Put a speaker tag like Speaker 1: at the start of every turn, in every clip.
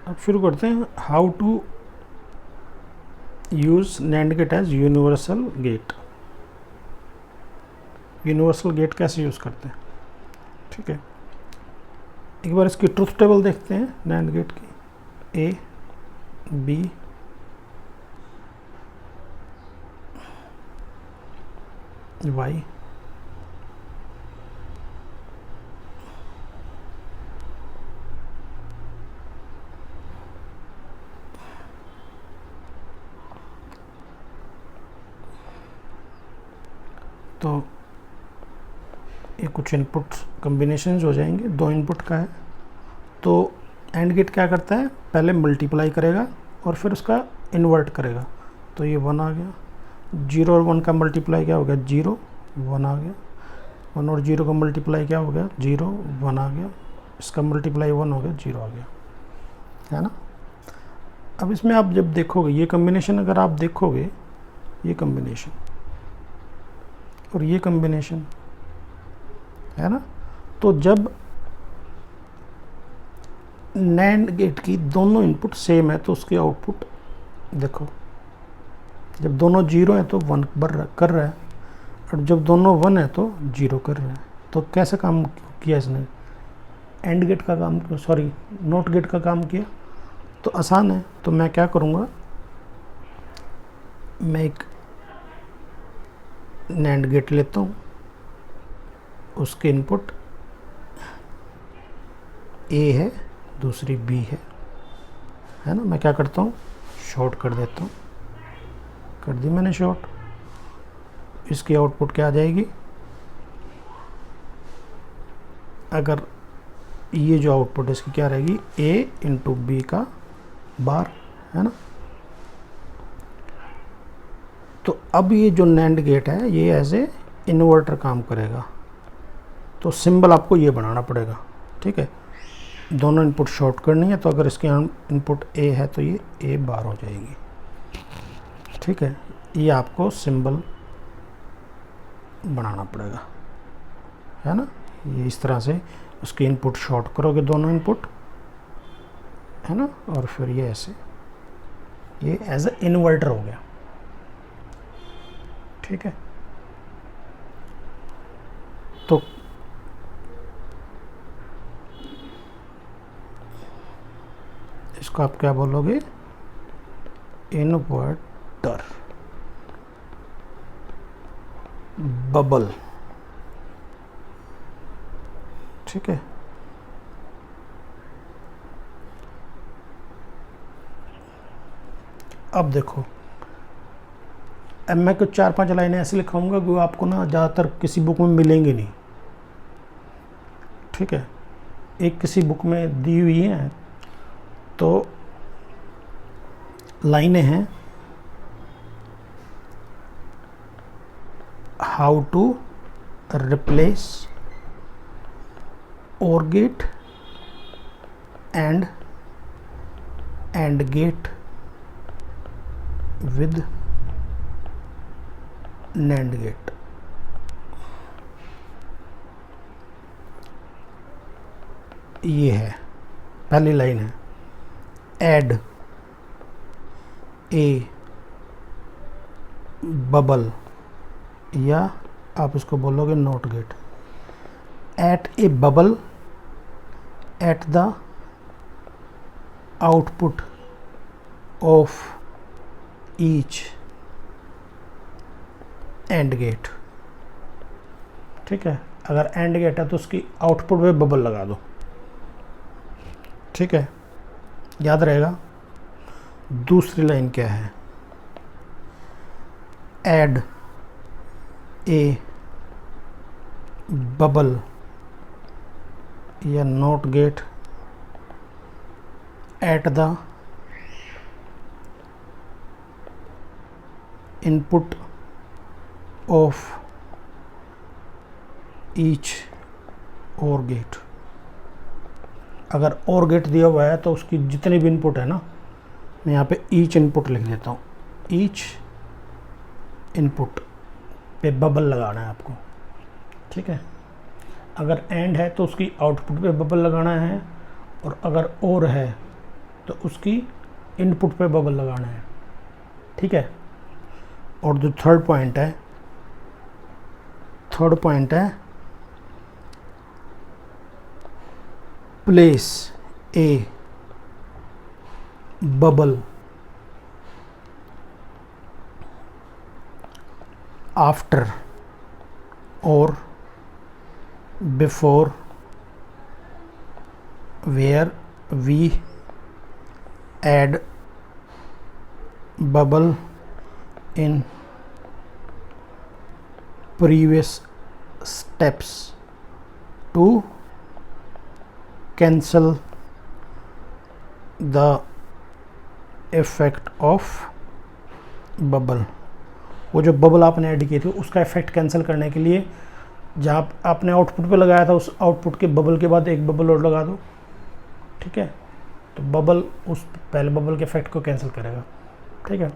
Speaker 1: अब शुरू करते हैं how to use NAND gate as universal gate. Universal gate कैसे यूज़ करते हैं, ठीक है। एक बार इसकी ट्रुथ टेबल देखते हैं नैंड गेट की। ए बी वाई तो ये कुछ इनपुट कम्बिनेशंस हो जाएंगे। दो इनपुट का है तो एंड गेट क्या करता है, पहले मल्टीप्लाई करेगा और फिर उसका इन्वर्ट करेगा। तो ये 1 आ गया, 0 और 1 का मल्टीप्लाई क्या हो गया, 0 1 आ गया। 1 और 0 का मल्टीप्लाई क्या हो गया, 0 1 आ गया। इसका मल्टीप्लाई 1 हो गया, 0 आ गया, है ना। अब इसमें आप जब देखोगे ये कम्बिनेशन, अगर आप देखोगे ये कम्बिनेशन और ये कम्बिनेशन, है ना, तो जब नैंड गेट की दोनों इनपुट सेम है तो उसकी आउटपुट देखो, जब दोनों 0 है तो 1 कर रहा है और जब दोनों 1 है तो 0 कर रहा है। तो कैसे काम किया इसने, एंड गेट का काम, सॉरी नॉट गेट का काम किया। तो आसान है, तो मैं क्या करूँगा, मैं एक नैंड गेट लेता हूँ, उसके इनपुट ए है, दूसरी बी है ना। मैं क्या करता हूँ, शॉर्ट कर देता हूँ, कर दी मैंने शॉर्ट। इसकी आउटपुट क्या आ जाएगी, अगर ये जो आउटपुट है इसकी क्या रहेगी, ए इंटू बी का बार, है ना। तो अब ये जो नैंड गेट है ये एज ए इन्वर्टर काम करेगा। तो सिंबल आपको ये बनाना पड़ेगा, ठीक है। दोनों इनपुट शॉर्ट करनी है तो अगर इसके इनपुट ए है तो ये ए बार हो जाएगी, ठीक है। ये आपको सिंबल बनाना पड़ेगा, है ना। ये इस तरह से उसके इनपुट शॉर्ट करोगे दोनों इनपुट, है ना, और फिर ये ऐसे, ये एज ए इन्वर्टर हो गया, ठीक है। तो इसको आप क्या बोलोगे, इन्वर्टर बबल, ठीक है। अब देखो, अब मैं कुछ 4-5 लाइनें ऐसे लिखाऊंगा जो आपको ना ज़्यादातर किसी बुक में मिलेंगी नहीं, ठीक है। एक किसी बुक में दी हुई है तो लाइनें हैं, how to replace OR gate and gate with NAND gate. ये है पहली लाइन है, ऐड ए बबल, या आप इसको बोलोगे not gate, at a bubble at the output of each and gate, ठीक है। अगर एंड गेट है तो उसकी आउटपुट में बबल लगा दो, ठीक है, याद रहेगा। दूसरी लाइन क्या है, ऐड ए बबल या not gate at the input of each OR gate. अगर OR गेट दिया हुआ है तो उसकी जितने भी इनपुट है ना, मैं यहाँ पे ईच इनपुट लिख देता हूँ, ईच इनपुट पे बबल लगाना है आपको, ठीक है। अगर एंड है तो उसकी आउटपुट पे बबल लगाना है, और अगर और है तो उसकी इनपुट पे बबल लगाना है, ठीक है। और जो थर्ड पॉइंट है प्लेस ए बबल आफ्टर और before where we add bubble in previous steps to cancel the effect of bubble। वो जो बबल आपने ऐड किए थे उसका इफेक्ट कैंसिल करने के लिए जहाँ आपने आउटपुट पे लगाया था उस आउटपुट के बबल के बाद एक बबल और लगा दो, ठीक है। तो बबल उस पहले बबल के इफेक्ट को कैंसिल करेगा, ठीक है।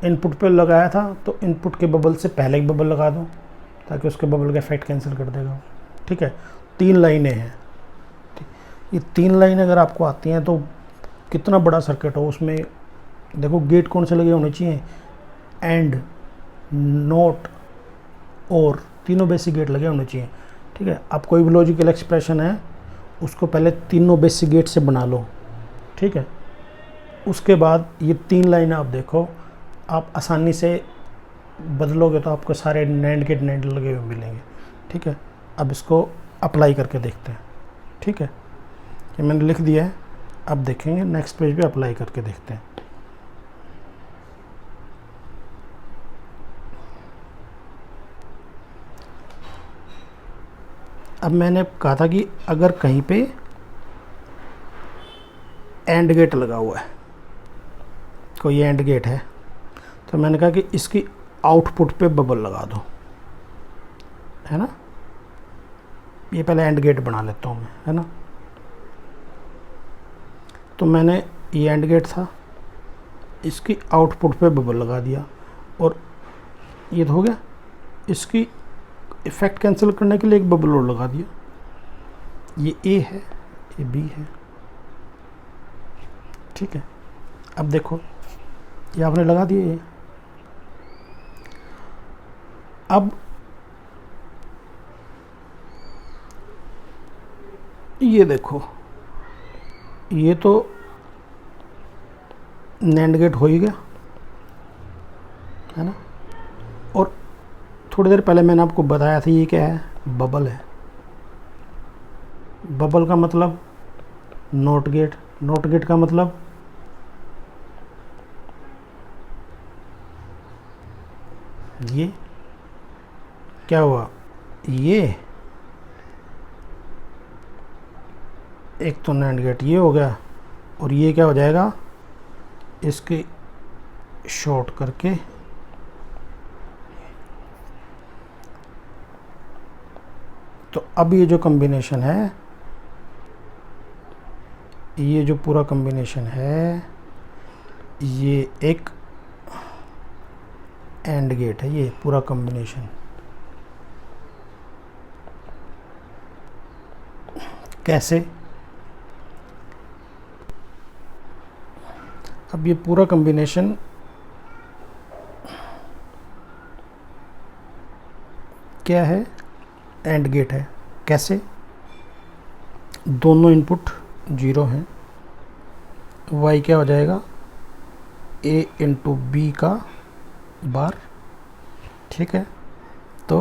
Speaker 1: इनपुट पे लगाया था तो इनपुट के बबल से पहले एक बबल लगा दो ताकि उसके बबल का इफेक्ट कैंसिल कर देगा, ठीक है। 3 लाइनें हैं, ये 3 लाइनें अगर आपको आती हैं तो कितना बड़ा सर्किट हो उसमें देखो गेट कौन से लगे होने चाहिए, एंड, नोट और, तीनों बेसिक गेट लगे होने चाहिए, ठीक है। आप कोई भी लॉजिकल एक्सप्रेशन है उसको पहले तीनों बेसिक गेट से बना लो, ठीक है। उसके बाद ये 3 लाइनें आप देखो, आप आसानी से बदलोगे तो आपको सारे नैंड गेट नैंड लगे हुए मिलेंगे, ठीक है। अब इसको अप्लाई करके देखते हैं, ठीक है। ये मैंने लिख दिया है, अब देखेंगे नेक्स्ट पेज पे अप्लाई करके देखते हैं। अब मैंने कहा था कि अगर कहीं पे एंड गेट लगा हुआ है, कोई एंड गेट है, तो मैंने कहा कि इसकी आउटपुट पे बबल लगा दो, है ना। ये पहले एंड गेट बना लेता हूँ मैं, है ना। तो मैंने ये एंड गेट था, इसकी आउटपुट पे बबल लगा दिया और ये तो हो गया। इसकी इफेक्ट कैंसिल करने के लिए एक बबल और लगा दिया। ये ए है, ये बी है, ठीक है। अब देखो ये आपने लगा दिए ये। अब ये देखो ये तो नैंड गेट हो ही गया, है ना। और थोड़ी देर पहले मैंने आपको बताया था ये क्या है, बबल है। बबल का मतलब नॉट गेट, नॉट गेट का मतलब ये क्या हुआ, ये एक तो नैंड गेट ये हो गया और ये क्या हो जाएगा, इसके शॉर्ट करके तो अब ये जो कॉम्बिनेशन है, ये जो पूरा कॉम्बिनेशन है, ये एक एंड गेट है, ये पूरा कॉम्बिनेशन। कैसे, अब ये पूरा कॉम्बिनेशन क्या है, एंड गेट है। कैसे, दोनों इनपुट 0 हैं, y क्या हो जाएगा, a इंटू बी का बार, ठीक है। तो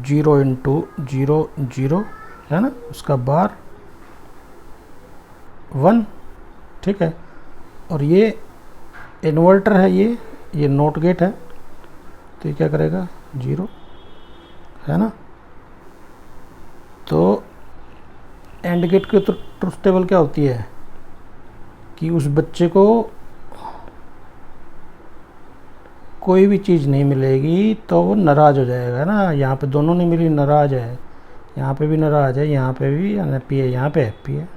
Speaker 1: 0 इंटू 0 0 है ना, उसका बार 1, ठीक है। और ये इन्वर्टर है, ये नॉट गेट है, तो ये क्या करेगा 0, है ना। तो एंड गेट की तो ट्रुथ टेबल क्या होती है कि उस बच्चे को कोई भी चीज़ नहीं मिलेगी तो वो नाराज़ हो जाएगा, है ना। यहाँ पे दोनों नहीं मिली, नाराज़ है, यहाँ पे भी नाराज़ है, यहाँ पे भी अनहैप्पी है, यहाँ पे हैप्पी है,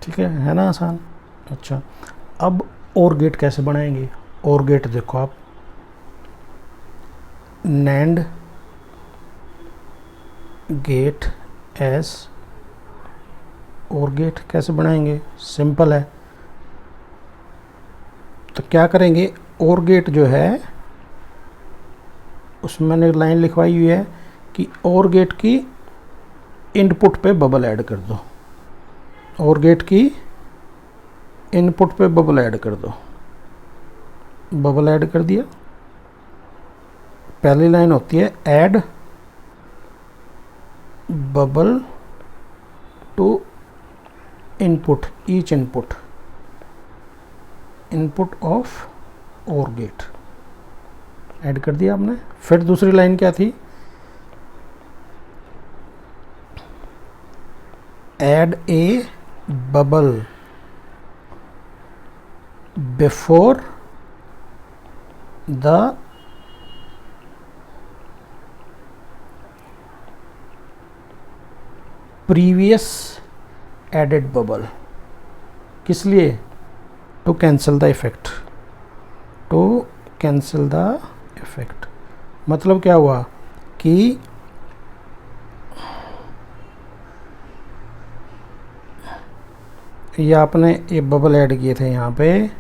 Speaker 1: ठीक है ना, आसान। अच्छा, अब और गेट कैसे बनाएंगे, और गेट देखो आप, नैंड गेट एस और गेट कैसे बनाएंगे, सिंपल है। तो क्या करेंगे, और गेट जो है उसमें मैंने लाइन लिखवाई हुई है कि और गेट की इनपुट पे बबल ऐड कर दो, और गेट की इनपुट पे बबल ऐड कर दो। बबल ऐड कर दिया। पहली लाइन होती है add bubble to input, each input of OR gate, add कर दिया आपने। फिर दूसरी लाइन क्या थी, add a bubble before the previous added bubble. किस लिए, to cancel the effect, to cancel the effect. मतलब क्या हुआ कि ये आपने ये बबल ऐड किए थे यहाँ पे,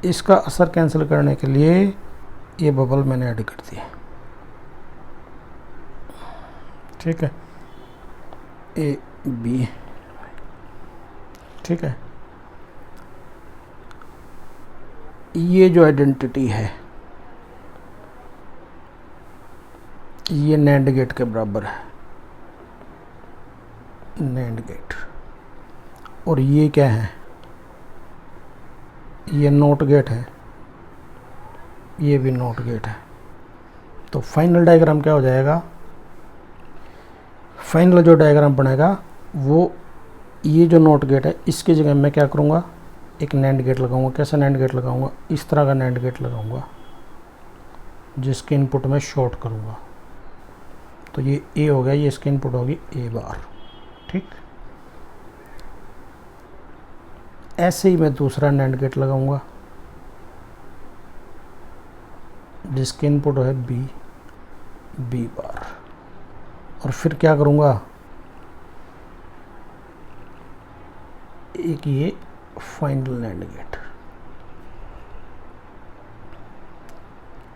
Speaker 1: इसका असर कैंसिल करने के लिए ये बबल मैंने ऐड कर दिए, ठीक है, ए बी, ठीक है। ये जो आइडेंटिटी है ये नैंड गेट के बराबर है, नैंड गेट। और ये क्या है, ये नॉट गेट है, ये भी नॉट गेट है। तो फाइनल डायग्राम क्या हो जाएगा, फाइनल जो डायग्राम बनेगा वो ये जो नॉट गेट है इसकी जगह मैं क्या करूँगा, एक नैंड गेट लगाऊंगा। कैसा नैंड गेट लगाऊंगा, इस तरह का नैंड गेट लगाऊंगा जिसके इनपुट में शॉर्ट करूँगा। तो ये ए हो गया, ये इसकी इनपुट होगी ए बार, ठीक। ऐसे ही मैं दूसरा नैंड गेट लगाऊंगा जिसके इनपुट है बी, बी बार। और फिर क्या करूँगा, एक ये फाइनल नैंड गेट,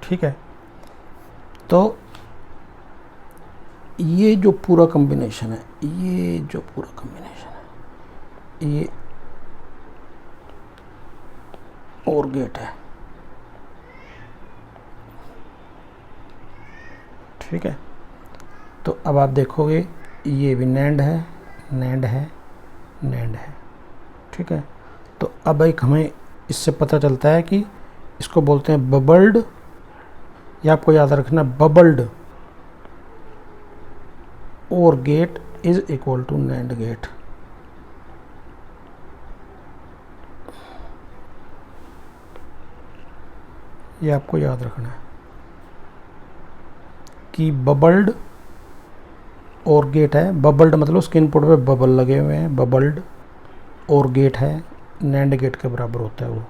Speaker 1: ठीक है। तो ये जो पूरा कॉम्बिनेशन है, ये जो पूरा कॉम्बिनेशन है, ये और गेट है, ठीक है। तो अब आप देखोगे ये भी नैंड है, नैंड है, नैंड है, ठीक है। तो अब एक हमें इससे पता चलता है कि इसको बोलते हैं बबल्ड, या आपको याद रखना bubbled OR gate is equal to NAND gate. ये आपको याद रखना है कि बबल्ड और गेट है, बबल्ड मतलब उसके इनपुट पे बबल लगे हुए हैं, बबल्ड और गेट है, नैंड गेट के बराबर होता है वो,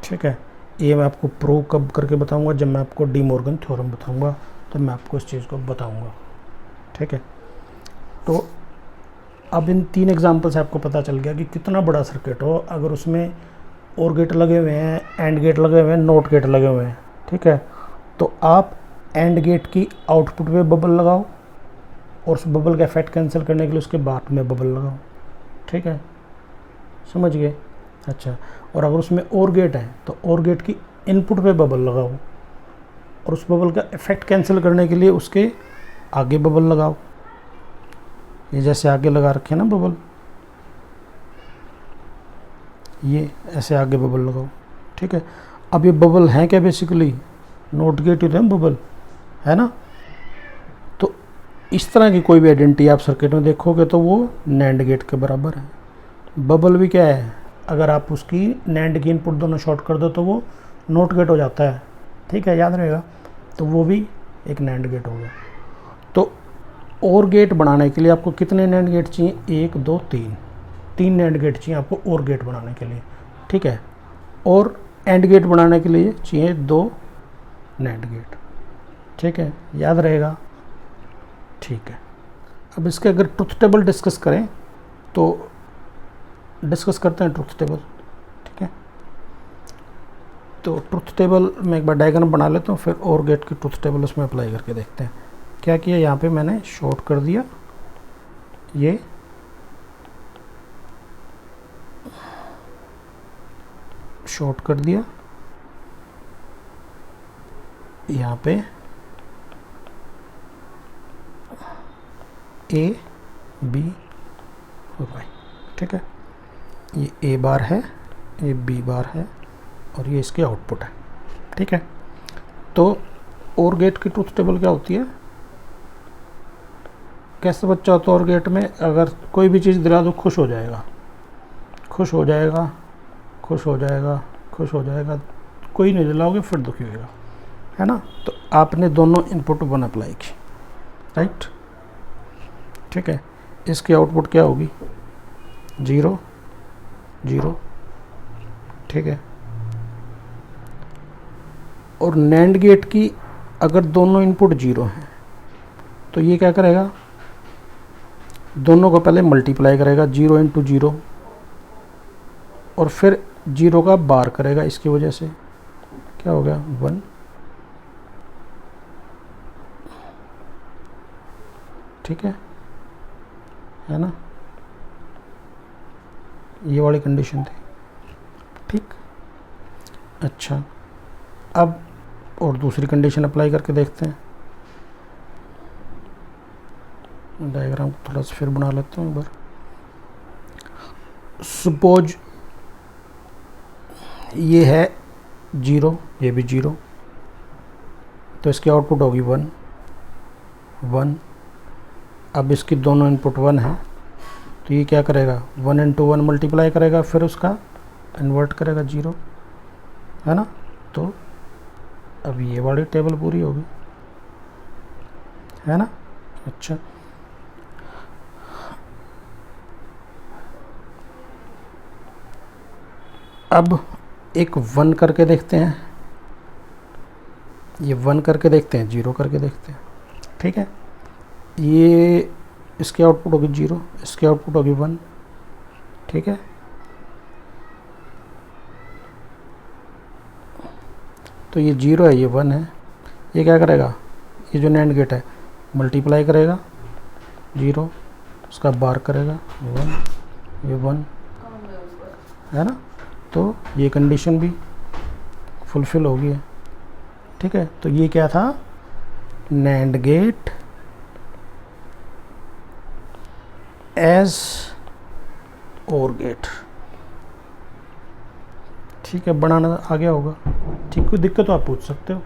Speaker 1: ठीक है। ये मैं आपको प्रूव कब करके बताऊंगा, जब मैं आपको डी मॉर्गन थ्योरम बताऊंगा तो मैं आपको इस चीज़ को बताऊंगा, ठीक है। तो अब इन 3 एग्जांपल से आपको पता चल गया कि कितना बड़ा सर्किट हो, अगर उसमें और गेट लगे हुए हैं, एंड गेट लगे हुए हैं, नॉट गेट लगे हुए हैं, ठीक है। तो आप एंड गेट की आउटपुट पे बबल लगाओ और उस बबल का इफेक्ट कैंसिल करने के लिए उसके बाद में बबल लगाओ, ठीक है, समझ गए। अच्छा, और अगर उसमें और गेट है तो और गेट की इनपुट पे बबल लगाओ और उस बबल का इफेक्ट कैंसिल करने के लिए उसके आगे बबल लगाओ। ये जैसे आगे लगा रखे हैं ना बबल, ये ऐसे आगे बबल लगाओ, ठीक है। अब ये बबल हैं क्या, बेसिकली नॉट गेट ही हैं बबल, है ना। तो इस तरह की कोई भी आइडेंटिटी आप सर्किट में देखोगे तो वो नैंड गेट के बराबर है। बबल भी क्या है, अगर आप उसकी नैंड की इनपुट दोनों शॉर्ट कर दो तो वो नॉट गेट हो जाता है, ठीक है, याद रहेगा। तो वो भी एक नैंड गेट हो गया। तो और गेट बनाने के लिए आपको कितने नैंड गेट चाहिए, 1 2 3 नैंड गेट चाहिए आपको और गेट बनाने के लिए, ठीक है। और एंड गेट बनाने के लिए चाहिए 2 नैंड गेट, ठीक है, याद रहेगा, ठीक है। अब इसके अगर ट्रुथ टेबल डिस्कस करें तो डिस्कस करते हैं ट्रुथ टेबल, ठीक है। तो ट्रुथ टेबल में एक बार डायग्राम बना लेता हूँ, फिर और गेट की ट्रुथ टेबल उसमें अप्लाई करके देखते हैं। क्या किया, यहाँ पे मैंने शॉर्ट कर दिया, ये शॉर्ट कर दिया, यहाँ पे ए बी और वाई, ठीक है। ये ए बार है, ये बी बार है और ये इसके आउटपुट है, ठीक है। तो और गेट की ट्रुथ टेबल क्या होती है, कैसे बच्चा होता है और गेट में, अगर कोई भी चीज़ दिला दो खुश हो जाएगा, खुश हो जाएगा, खुश हो जाएगा, खुश हो जाएगा, कोई नहीं दिलाओगे फिर दुखी होगा, है ना। तो आपने दोनों इनपुट 1 अप्लाई की, राइट, ठीक है। इसकी आउटपुट क्या होगी, 0 0, ठीक है। और नैंड गेट की अगर दोनों इनपुट 0 हैं तो ये क्या करेगा, दोनों को पहले मल्टीप्लाई करेगा 0 इंटू 0 और फिर 0 का बार करेगा, इसकी वजह से क्या हो गया 1, ठीक है ना। ये वाली कंडीशन थी, ठीक। अच्छा, अब और दूसरी कंडीशन अप्लाई करके देखते हैं। डायग्राम थोड़ा सा फिर बना लेता हूँ एक बार। सपोज ये है 0, ये भी 0, तो इसकी आउटपुट होगी 1 1। अब इसकी दोनों इनपुट 1 है तो ये क्या करेगा, 1 इंटू 1 मल्टीप्लाई करेगा, फिर उसका इन्वर्ट करेगा 0, है ना। तो अब ये वाली टेबल पूरी होगी, है ना। अच्छा, अब एक 1 करके देखते हैं, ये 1 करके देखते हैं, 0 करके देखते हैं, ठीक है। ये इसकी आउटपुट होगी 0, इसकी आउटपुट होगी 1, ठीक है। तो ये 0 है, ये 1 है, ये क्या करेगा, ये जो नैंड गेट है मल्टीप्लाई करेगा 0, उसका बार करेगा 1, ये 1, है ना। तो ये कंडीशन भी फुलफिल हो गई है, ठीक है। तो ये क्या था, नैंड गेट एज और गेट, ठीक है। बनाना आ गया होगा, ठीक। कोई दिक्कत तो आप पूछ सकते हो।